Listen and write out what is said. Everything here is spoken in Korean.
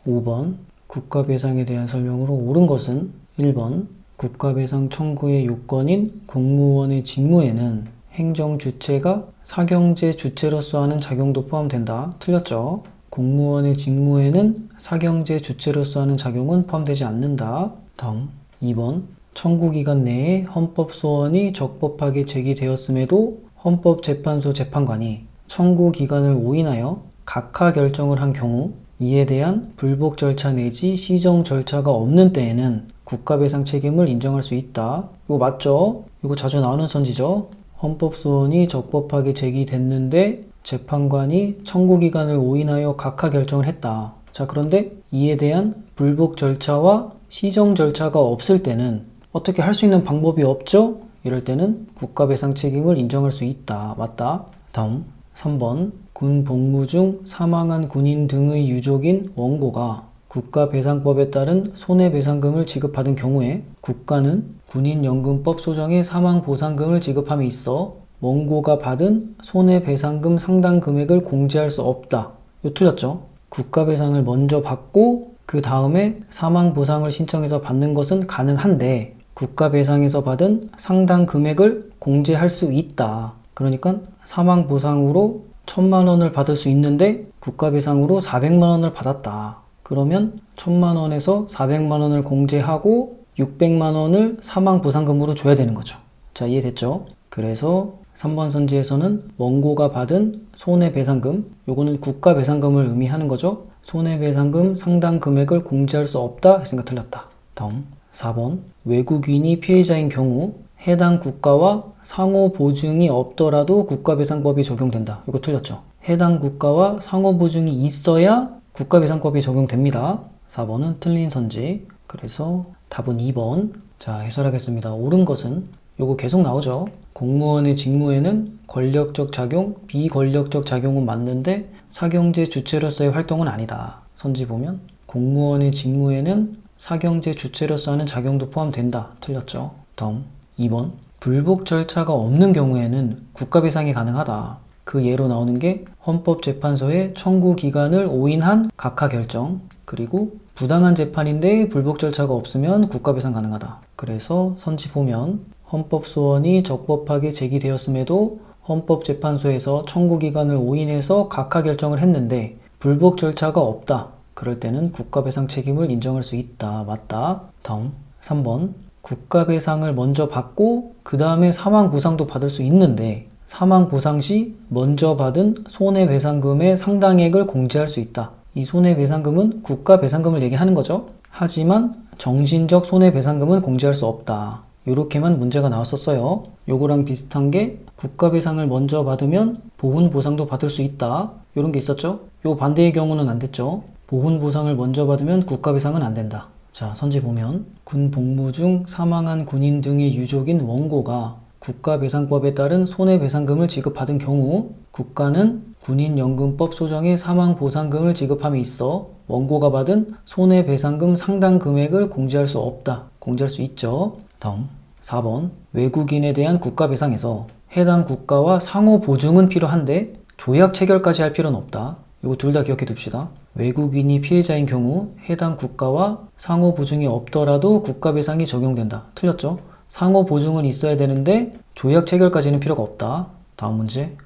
5번 국가배상에 대한 설명으로 옳은 것은 1번 국가배상 청구의 요건인 공무원의 직무에는 행정주체가 사경제 주체로서 하는 작용도 포함된다. 틀렸죠? 공무원의 직무에는 사경제 주체로서 하는 작용은 포함되지 않는다. 다음 2번 청구기간 내에 헌법소원이 적법하게 제기되었음에도 헌법재판소 재판관이 청구기간을 오인하여 각하 결정을 한 경우 이에 대한 불복 절차 내지 시정 절차가 없는 때에는 국가배상 책임을 인정할 수 있다. 이거 맞죠? 이거 자주 나오는 선지죠? 헌법소원이 적법하게 제기됐는데 재판관이 청구기간을 오인하여 각하 결정을 했다. 자, 그런데 이에 대한 불복 절차와 시정 절차가 없을 때는 어떻게 할 수 있는 방법이 없죠? 이럴 때는 국가배상 책임을 인정할 수 있다. 맞다. 다음 3번 군 복무 중 사망한 군인 등의 유족인 원고가 국가배상법에 따른 손해배상금을 지급하던 경우에 국가는 군인연금법 소정의 사망보상금을 지급함에 있어 원고가 받은 손해배상금 상당 금액을 공제할 수 없다. 이거 틀렸죠? 국가배상을 먼저 받고 그 다음에 사망보상을 신청해서 받는 것은 가능한데 국가배상에서 받은 상당 금액을 공제할 수 있다. 그러니까 사망보상으로 1,000만 원을 받을 수 있는데 국가배상으로 400만 원을 받았다. 그러면 1,000만 원에서 400만 원을 공제하고 600만 원을 사망보상금으로 줘야 되는 거죠. 자, 이해됐죠? 그래서 3번 선지에서는 원고가 받은 손해배상금, 요거는 국가배상금을 의미하는 거죠. 손해배상금 상당 금액을 공제할 수 없다 했으니까 틀렸다. 다음 4번 외국인이 피해자인 경우 해당 국가와 상호 보증이 없더라도 국가배상법이 적용된다. 이거 틀렸죠? 해당 국가와 상호 보증이 있어야 국가배상법이 적용됩니다. 4번은 틀린 선지. 그래서 답은 2번. 자, 해설하겠습니다. 옳은 것은 요거 계속 나오죠. 공무원의 직무에는 권력적 작용, 비권력적 작용은 맞는데 사경제 주체로서의 활동은 아니다. 선지 보면 공무원의 직무에는 사경제 주체로서 하는 작용도 포함된다. 틀렸죠? 다음 2번 불복 절차가 없는 경우에는 국가배상이 가능하다. 그 예로 나오는 게 헌법재판소의 청구기간을 오인한 각하 결정, 그리고 부당한 재판인데 불복 절차가 없으면 국가배상 가능하다. 그래서 선지 보면 헌법소원이 적법하게 제기되었음에도 헌법재판소에서 청구기간을 오인해서 각하 결정을 했는데 불복 절차가 없다. 그럴 때는 국가배상 책임을 인정할 수 있다. 맞다. 다음 3번 국가배상을 먼저 받고 그 다음에 사망보상도 받을 수 있는데 사망보상 시 먼저 받은 손해배상금의 상당액을 공제할 수 있다. 이 손해배상금은 국가배상금을 얘기하는 거죠. 하지만 정신적 손해배상금은 공제할 수 없다. 이렇게만 문제가 나왔었어요. 요거랑 비슷한 게 국가배상을 먼저 받으면 보훈보상도 받을 수 있다. 이런 게 있었죠. 요 반대의 경우는 안 됐죠. 보훈보상을 먼저 받으면 국가배상은 안 된다. 자, 선지 보면 군 복무 중 사망한 군인 등의 유족인 원고가 국가배상법에 따른 손해배상금을 지급받은 경우 국가는 군인연금법 소정의 사망보상금을 지급함에 있어 원고가 받은 손해배상금 상당 금액을 공제할 수 없다. 공제할 수 있죠. 다음 4번 외국인에 대한 국가배상에서 해당 국가와 상호 보증은 필요한데 조약 체결까지 할 필요는 없다. 이거 둘 다 기억해 둡시다. 외국인이 피해자인 경우 해당 국가와 상호 보증이 없더라도 국가배상이 적용된다. 틀렸죠? 상호 보증은 있어야 되는데 조약 체결까지는 필요가 없다. 다음 문제